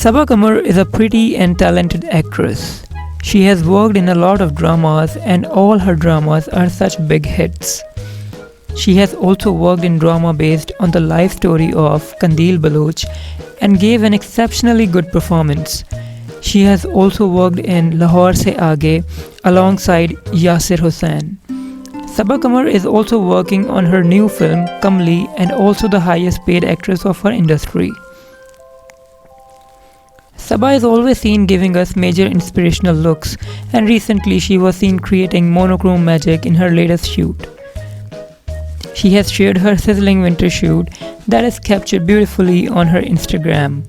Saba Qamar is a pretty and talented actress. She has worked in a lot of dramas and all her dramas are such big hits. She has also worked in drama based on the life story of Qandeel Baloch and gave an exceptionally good performance. She has also worked in Lahore Se Aage alongside Yasir Hussain. Saba Qamar is also working on her new film Kamli and also the highest paid actress of her industry. Saba is always seen giving us major inspirational looks, and recently she was seen creating monochrome magic in her latest shoot. She has shared her sizzling winter shoot that is captured beautifully on her Instagram.